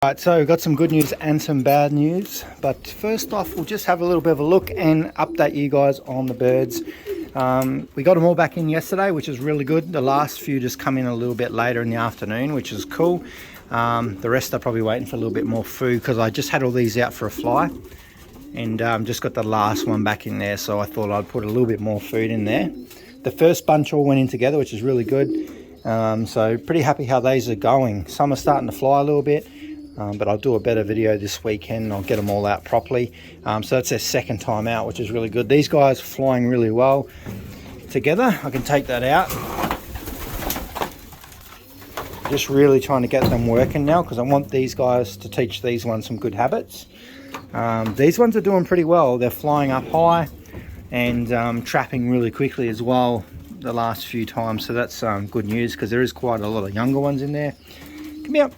Right, so we've got some good news and some bad news, but first off we'll just have a little bit of a look and update you guys on the birds. We got them all back in yesterday, which is really good. The last few just come in a little bit later in the afternoon, which is cool. The rest are probably waiting for a little bit more food because I just had all these out for a fly and just got the last one back in there, so I thought I'd put a little bit more food in there. The first bunch all went in together, which is really good. So pretty happy how these are going. Some are starting to fly a little bit. But I'll do a better video this weekend. I'll get them all out properly. So that's their second time out, which is really good. These guys are flying really well together. I can take that out. Just really trying to get them working now because I want these guys to teach these ones some good habits. These ones are doing pretty well. They're flying up high and trapping really quickly as well the last few times. So that's good news because there is quite a lot of younger ones in there. Come here.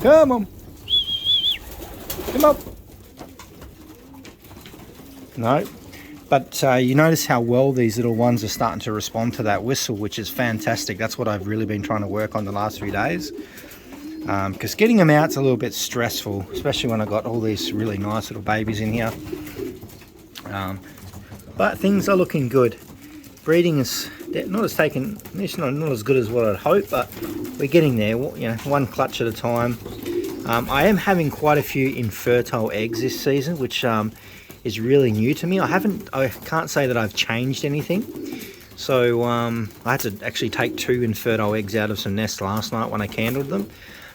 Come on. Come up. No. But you notice how well these little ones are starting to respond to that whistle, which is fantastic. That's what I've really been trying to work on the last few days. Because getting them out is a little bit stressful, especially when I've got all these really nice little babies in here. But things are looking good. Breeding is not as not as good as what I'd hope, but we're getting there. You know, one clutch at a time. I am having quite a few infertile eggs this season, which is really new to me. I can't say that I've changed anything. So I had to actually take 2 infertile eggs out of some nests last night when I candled them.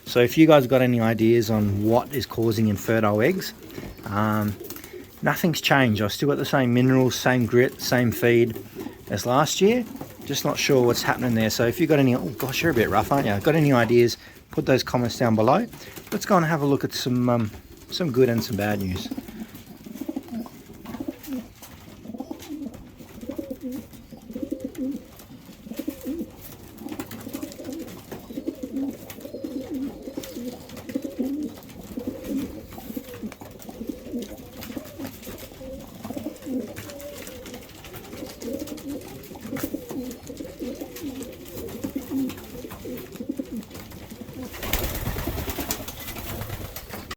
So if you guys got any ideas on what is causing infertile eggs, nothing's changed. I've still got the same minerals, same grit, same feed as last year. Just not sure what's happening there. So if you've got any, oh gosh, you're a bit rough, aren't you? Got any ideas, put those comments down below. Let's go and have a look at some good and some bad news.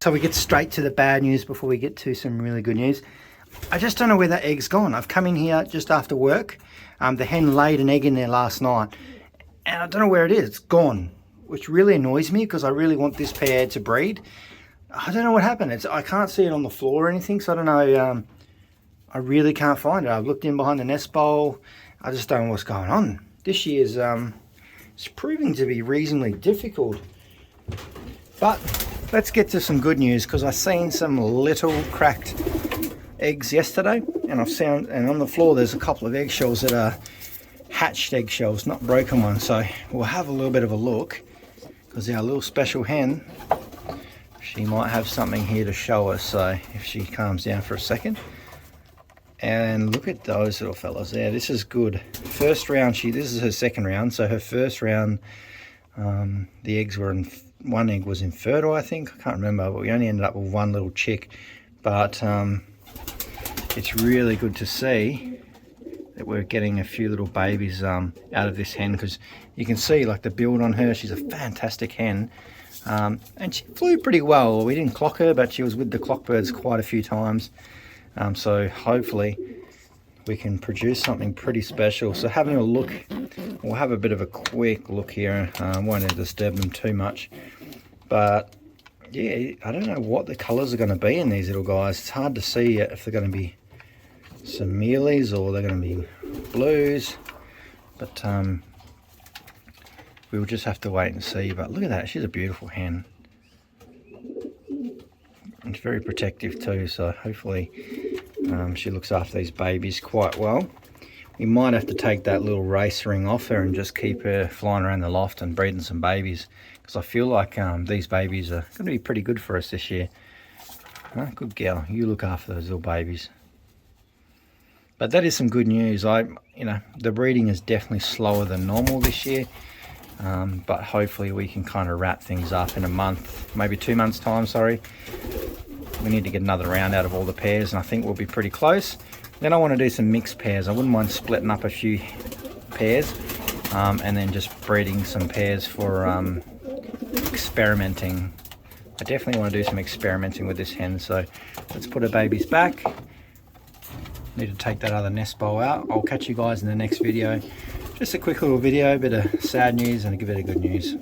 So we get straight to the bad news before we get to some really good news. I just don't know where that egg's gone. I've come in here just after work. The hen laid an egg in there last night and I don't know where it is. It's gone, which really annoys me because I really want this pair to breed. I don't know what happened. I can't see it on the floor or anything, so I don't know. I really can't find it. I've looked in behind the nest bowl. I just don't know what's going on. This year's it's proving to be reasonably difficult. But let's get to some good news because I've seen some little cracked eggs yesterday, and on the floor there's a couple of eggshells that are hatched eggshells, not broken ones. So we'll have a little bit of a look because our little special hen, she might have something here to show us. So if she calms down for a second, and look at those little fellas there. This is good. First round, this is her second round. So her first round, the eggs were in. One egg was infertile, I think. I can't remember, but we only ended up with one little chick. But it's really good to see that we're getting a few little babies out of this hen, because you can see like the build on her. She's a fantastic hen, and she flew pretty well. We didn't clock her, but she was with the clockbirds quite a few times. So hopefully we can produce something pretty special. So having a look, we'll have a bit of a quick look here. Won't disturb them too much, but yeah, I don't know what the colors are going to be in these little guys. It's hard to see yet if they're going to be some mealies or they're going to be blues, but we'll just have to wait and see. But look at that, she's a beautiful hen. It's very protective too, so hopefully she looks after these babies quite well. We might have to take that little race ring off her and just keep her flying around the loft and breeding some babies, because I feel like these babies are going to be pretty good for us this year. Good girl, you look after those little babies. But that is some good news. The breeding is definitely slower than normal this year, but hopefully we can kind of wrap things up in a month, maybe 2 months time, sorry. We need to get another round out of all the pairs, and I think we'll be pretty close. Then I want to do some mixed pairs. I wouldn't mind splitting up a few pairs and then just breeding some pairs for experimenting. I definitely want to do some experimenting with this hen, so let's put her babies back. Need to take that other nest bowl out. I'll catch you guys in the next video. Just a quick little video, a bit of sad news and a bit of good news.